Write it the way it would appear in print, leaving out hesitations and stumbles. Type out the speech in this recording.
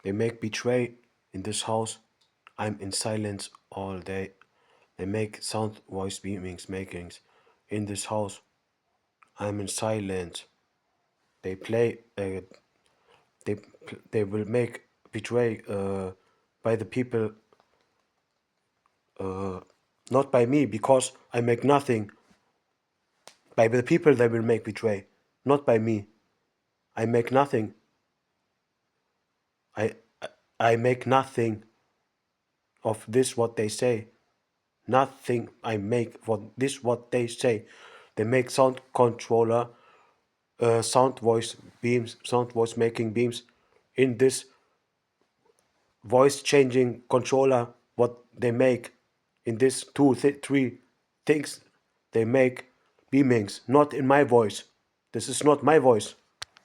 They make betray in this house. I'm in silence all day. They make sound voice beamings makings in this house. I'm in silence. They play. They they will make betray by the people, not by me, because I make nothing. By the people they will make betray, not by me. I make nothing. I I make nothing of this what they say. Nothing I make for this what they say. They make sound controller, sound voice beams, sound voice making beams in this voice changing controller. What they make in this three things they make beamings, not in my voice. This is not my voice.